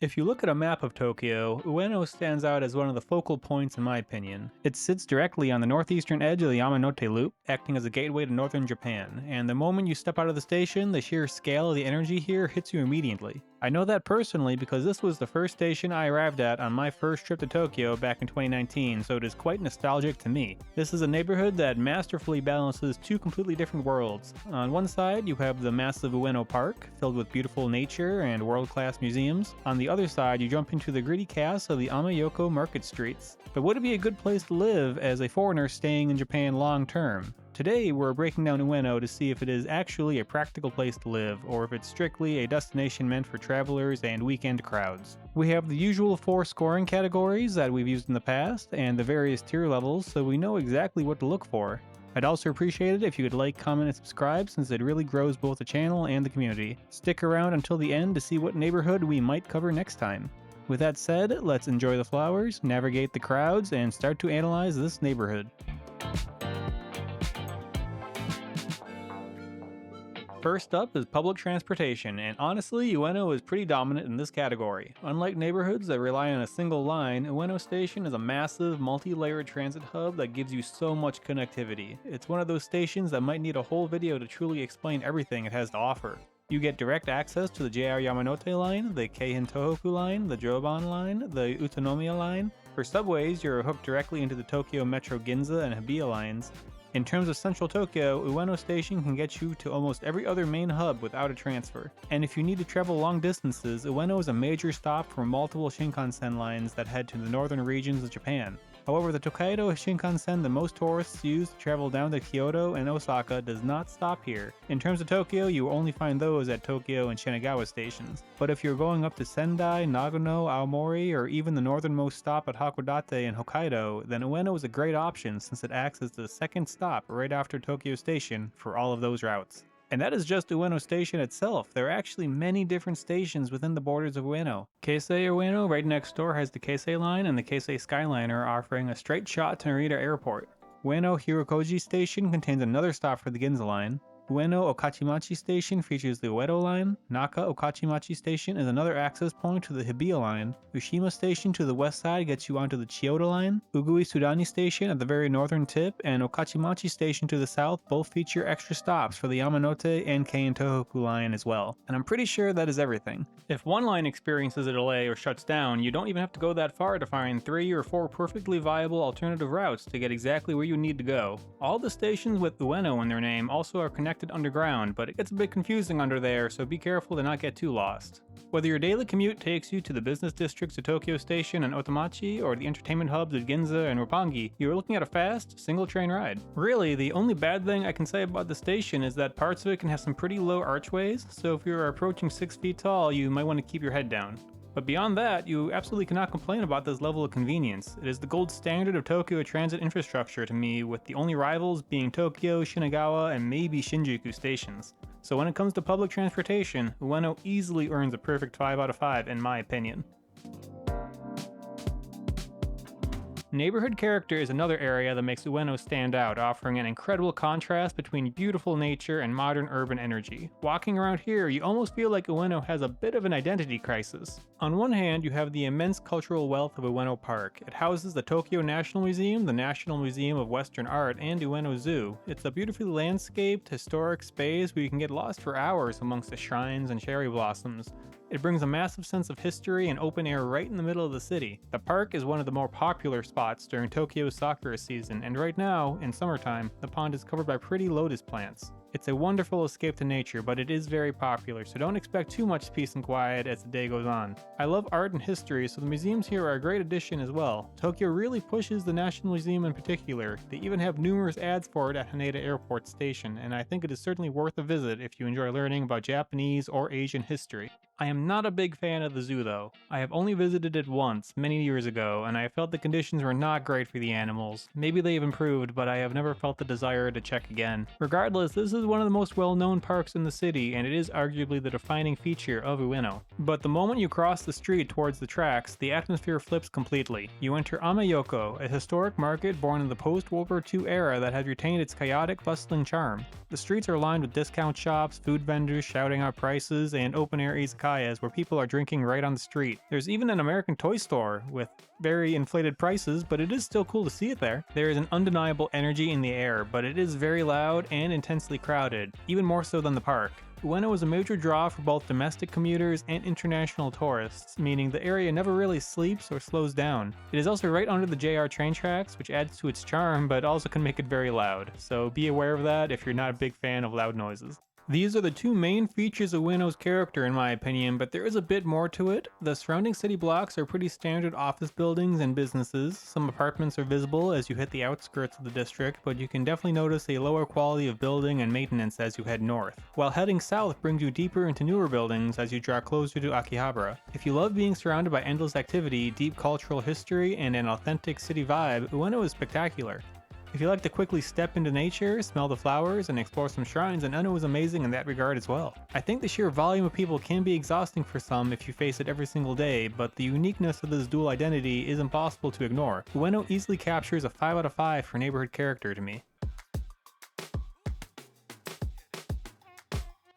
If you look at a map of Tokyo, Ueno stands out as one of the focal points in my opinion. It sits directly on the northeastern edge of the Yamanote Loop, acting as a gateway to northern Japan, and the moment you step out of the station, the sheer scale of the energy here hits you immediately. I know that personally because this was the first station I arrived at on my first trip to Tokyo back in 2019, so it is quite nostalgic to me. This is a neighborhood that masterfully balances two completely different worlds. On one side, you have the massive Ueno Park, filled with beautiful nature and world-class museums. On the other side, you jump into the gritty chaos of the Ameyoko market streets. But would it be a good place to live as a foreigner staying in Japan long term? Today, we're breaking down Ueno to see if it is actually a practical place to live, or if it's strictly a destination meant for travelers and weekend crowds. We have the usual 4 scoring categories that we've used in the past, and the various tier levels, so we know exactly what to look for. I'd also appreciate it if you could like, comment, and subscribe since it really grows both the channel and the community. Stick around until the end to see what neighborhood we might cover next time. With that said, let's enjoy the flowers, navigate the crowds, and start to analyze this neighborhood. First up is public transportation, and honestly, Ueno is pretty dominant in this category. Unlike neighborhoods that rely on a single line, Ueno Station is a massive, multi-layered transit hub that gives you so much connectivity. It's one of those stations that might need a whole video to truly explain everything it has to offer. You get direct access to the JR Yamanote line, the Keihin Tohoku line, the Joban line, the Utsunomiya line. For subways, you're hooked directly into the Tokyo Metro Ginza and Hibiya lines. In terms of central Tokyo, Ueno Station can get you to almost every other main hub without a transfer. And if you need to travel long distances, Ueno is a major stop for multiple Shinkansen lines that head to the northern regions of Japan. However, the Tokaido Shinkansen that most tourists use to travel down to Kyoto and Osaka does not stop here. In terms of Tokyo, you will only find those at Tokyo and Shinagawa stations. But if you're going up to Sendai, Nagano, Aomori, or even the northernmost stop at Hakodate in Hokkaido, then Ueno is a great option since it acts as the second stop right after Tokyo Station for all of those routes. And that is just Ueno Station itself. There are actually many different stations within the borders of Ueno. Keisei Ueno right next door has the Keisei Line and the Keisei Skyliner offering a straight shot to Narita Airport. Ueno Hirokoji Station contains another stop for the Ginza Line. Ueno Okachimachi Station features the Uedo Line. Naka Okachimachi Station is another access point to the Hibiya Line. Ushima Station to the west side gets you onto the Chiyoda Line. Ugui Sudani Station at the very northern tip and Okachimachi Station to the south both feature extra stops for the Yamanote and Keihin Tohoku line as well. And I'm pretty sure that is everything. If one line experiences a delay or shuts down, you don't even have to go that far to find 3 or 4 perfectly viable alternative routes to get exactly where you need to go. All the stations with Ueno in their name also are connected underground, but it gets a bit confusing under there, so be careful to not get too lost. Whether your daily commute takes you to the business districts of Tokyo Station and Otamachi, or the entertainment hubs of Ginza and Roppongi, you're looking at a fast, single train ride. Really, the only bad thing I can say about the station is that parts of it can have some pretty low archways, so if you're approaching 6 feet tall, you might want to keep your head down. But beyond that, you absolutely cannot complain about this level of convenience. It is the gold standard of Tokyo transit infrastructure to me, with the only rivals being Tokyo, Shinagawa, and maybe Shinjuku stations. So when it comes to public transportation, Ueno easily earns a perfect 5 out of 5 in my opinion. Neighborhood character is another area that makes Ueno stand out, offering an incredible contrast between beautiful nature and modern urban energy. Walking around here, you almost feel like Ueno has a bit of an identity crisis. On one hand, you have the immense cultural wealth of Ueno Park. It houses the Tokyo National Museum, the National Museum of Western Art, and Ueno Zoo. It's a beautifully landscaped, historic space where you can get lost for hours amongst the shrines and cherry blossoms. It brings a massive sense of history and open air right in the middle of the city. The park is one of the more popular spots during Tokyo's sakura season, and right now, in summertime, the pond is covered by pretty lotus plants. It's a wonderful escape to nature, but it is very popular, so don't expect too much peace and quiet as the day goes on. I love art and history, so the museums here are a great addition as well. Tokyo really pushes the National Museum in particular. They even have numerous ads for it at Haneda Airport Station, and I think it is certainly worth a visit if you enjoy learning about Japanese or Asian history. I am not a big fan of the zoo though. I have only visited it once, many years ago, and I felt the conditions were not great for the animals. Maybe they have improved, but I have never felt the desire to check again. Regardless, this is one of the most well-known parks in the city, and it is arguably the defining feature of Ueno. But the moment you cross the street towards the tracks, the atmosphere flips completely. You enter Ameyoko, a historic market born in the post-World War II era that has retained its chaotic, bustling charm. The streets are lined with discount shops, food vendors shouting out prices, and open-air izakayas where people are drinking right on the street. There's even an American toy store with very inflated prices, but it is still cool to see it there. There is an undeniable energy in the air, but it is very loud and intensely crowded, even more so than the park. Ueno is a major draw for both domestic commuters and international tourists, meaning the area never really sleeps or slows down. It is also right under the JR train tracks, which adds to its charm, but also can make it very loud, so be aware of that if you're not a big fan of loud noises. These are the two main features of Ueno's character in my opinion, but there is a bit more to it. The surrounding city blocks are pretty standard office buildings and businesses. Some apartments are visible as you hit the outskirts of the district, but you can definitely notice a lower quality of building and maintenance as you head north. While heading south brings you deeper into newer buildings as you draw closer to Akihabara. If you love being surrounded by endless activity, deep cultural history, and an authentic city vibe, Ueno is spectacular. If you like to quickly step into nature, smell the flowers, and explore some shrines, then Ueno is amazing in that regard as well. I think the sheer volume of people can be exhausting for some if you face it every single day, but the uniqueness of this dual identity is impossible to ignore. Ueno easily captures a 5 out of 5 for neighborhood character to me.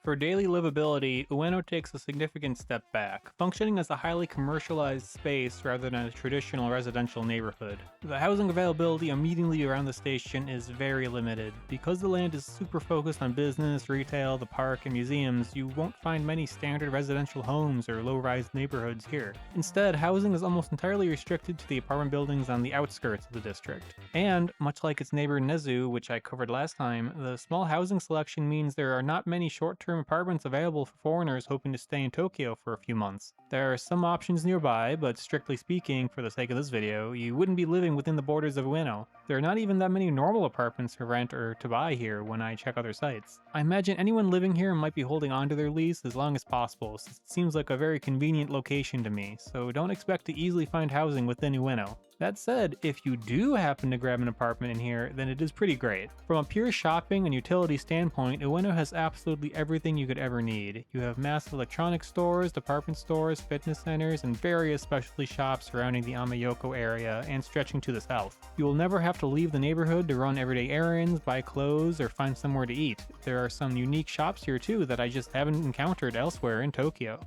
For daily livability, Ueno takes a significant step back, functioning as a highly commercialized space rather than a traditional residential neighborhood. The housing availability immediately around the station is very limited. Because the land is super focused on business, retail, the park, and museums, you won't find many standard residential homes or low-rise neighborhoods here. Instead, housing is almost entirely restricted to the apartment buildings on the outskirts of the district. And, much like its neighbor Nezu, which I covered last time, the small housing selection means there are not many short-term apartments available for foreigners hoping to stay in Tokyo for a few months. There are some options nearby, but strictly speaking, for the sake of this video, you wouldn't be living within the borders of Ueno. There are not even that many normal apartments for rent or to buy here when I check other sites. I imagine anyone living here might be holding on to their lease as long as possible, since it seems like a very convenient location to me, so don't expect to easily find housing within Ueno. That said, if you do happen to grab an apartment in here, then it is pretty great. From a pure shopping and utility standpoint, Ueno has absolutely everything you could ever need. You have massive electronics stores, department stores, fitness centers, and various specialty shops surrounding the Ameyoko area and stretching to the south. You will never have to leave the neighborhood to run everyday errands, buy clothes, or find somewhere to eat. There are some unique shops here too that I just haven't encountered elsewhere in Tokyo.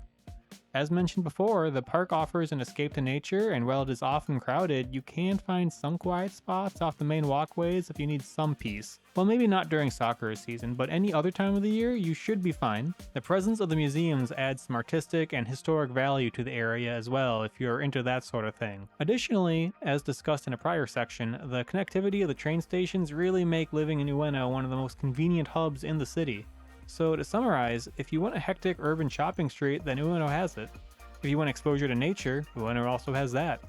As mentioned before, the park offers an escape to nature, and while it is often crowded, you can find some quiet spots off the main walkways if you need some peace. Well, maybe not during soccer season, but any other time of the year, you should be fine. The presence of the museums adds some artistic and historic value to the area as well if you're into that sort of thing. Additionally, as discussed in a prior section, the connectivity of the train stations really make living in Ueno one of the most convenient hubs in the city. So to summarize, if you want a hectic urban shopping street, then Ueno has it. If you want exposure to nature, Ueno also has that.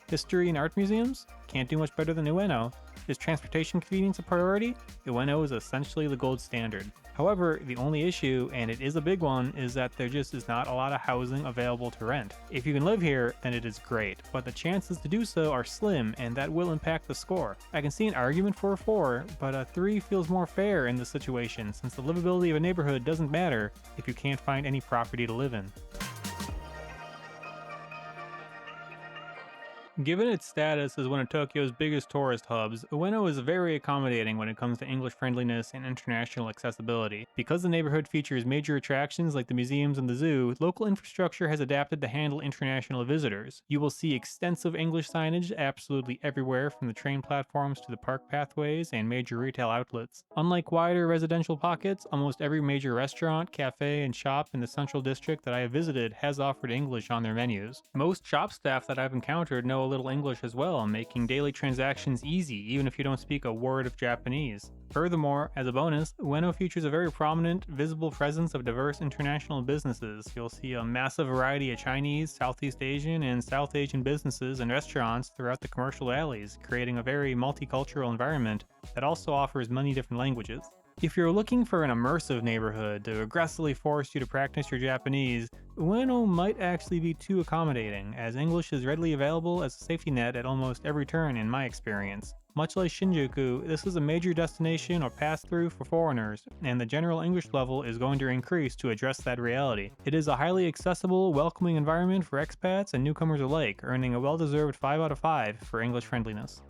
History and art museums? Can't do much better than Ueno. Is transportation convenience a priority? Ueno is essentially the gold standard. However, the only issue, and it is a big one, is that there just is not a lot of housing available to rent. If you can live here, then it is great, but the chances to do so are slim, and that will impact the score. I can see an argument for a 4, but a 3 feels more fair in this situation, since the livability of a neighborhood doesn't matter if you can't find any property to live in. Given its status as one of Tokyo's biggest tourist hubs, Ueno is very accommodating when it comes to English friendliness and international accessibility. Because the neighborhood features major attractions like the museums and the zoo, local infrastructure has adapted to handle international visitors. You will see extensive English signage absolutely everywhere, from the train platforms to the park pathways and major retail outlets. Unlike wider residential pockets, almost every major restaurant, cafe, and shop in the central district that I have visited has offered English on their menus. Most shop staff that I've encountered know a little English as well, making daily transactions easy even if you don't speak a word of Japanese. Furthermore, as a bonus, Ueno features a very prominent, visible presence of diverse international businesses. You'll see a massive variety of Chinese, Southeast Asian, and South Asian businesses and restaurants throughout the commercial alleys, creating a very multicultural environment that also offers many different languages. If you're looking for an immersive neighborhood to aggressively force you to practice your Japanese, Ueno might actually be too accommodating, as English is readily available as a safety net at almost every turn in my experience. Much like Shinjuku, this is a major destination or pass-through for foreigners, and the general English level is going to increase to address that reality. It is a highly accessible, welcoming environment for expats and newcomers alike, earning a well-deserved 5 out of 5 for English friendliness.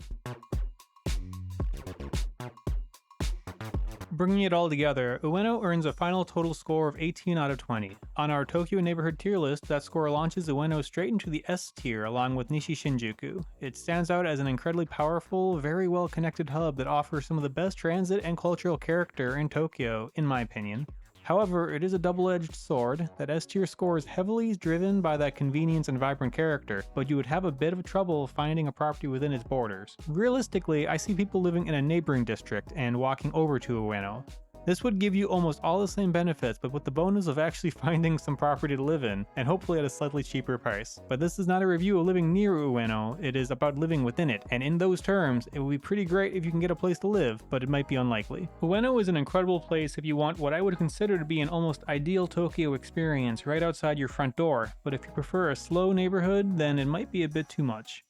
Bringing it all together, Ueno earns a final total score of 18 out of 20. On our Tokyo neighborhood tier list, that score launches Ueno straight into the S tier along with Nishi Shinjuku. It stands out as an incredibly powerful, very well connected hub that offers some of the best transit and cultural character in Tokyo, in my opinion. However, it is a double-edged sword. That S-tier score is heavily driven by that convenience and vibrant character, but you would have a bit of trouble finding a property within its borders. Realistically, I see people living in a neighboring district and walking over to Ueno. This would give you almost all the same benefits, but with the bonus of actually finding some property to live in, and hopefully at a slightly cheaper price. But this is not a review of living near Ueno, it is about living within it, and in those terms, it would be pretty great if you can get a place to live, but it might be unlikely. Ueno is an incredible place if you want what I would consider to be an almost ideal Tokyo experience right outside your front door, but if you prefer a slow neighborhood, then it might be a bit too much.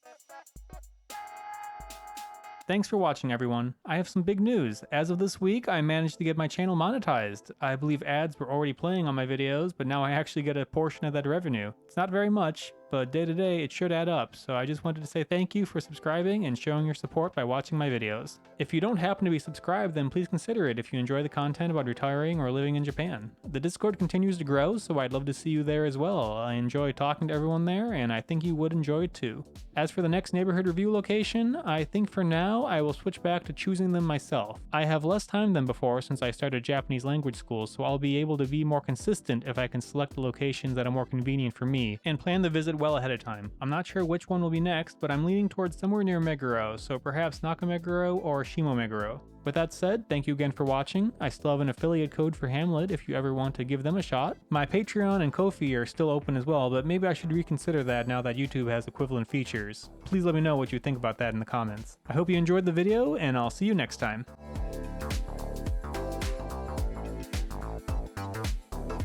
Thanks for watching, everyone. I have some big news. As of this week, I managed to get my channel monetized. I believe ads were already playing on my videos, but now I actually get a portion of that revenue. It's not very much, but day to day it should add up, so I just wanted to say thank you for subscribing and showing your support by watching my videos. If you don't happen to be subscribed, then please consider it if you enjoy the content about retiring or living in Japan. The Discord continues to grow, so I'd love to see you there as well. I enjoy talking to everyone there, and I think you would enjoy it too. As for the next neighborhood review location, I think for now I will switch back to choosing them myself. I have less time than before since I started Japanese language school, so I'll be able to be more consistent if I can select the locations that are more convenient for me, and plan the visit well ahead of time. I'm not sure which one will be next, but I'm leaning towards somewhere near Meguro, so perhaps Nakameguro or Shimomeguro. With that said, thank you again for watching. I still have an affiliate code for Hmlet if you ever want to give them a shot. My Patreon and Ko-fi are still open as well, but maybe I should reconsider that now that YouTube has equivalent features. Please let me know what you think about that in the comments. I hope you enjoyed the video, and I'll see you next time.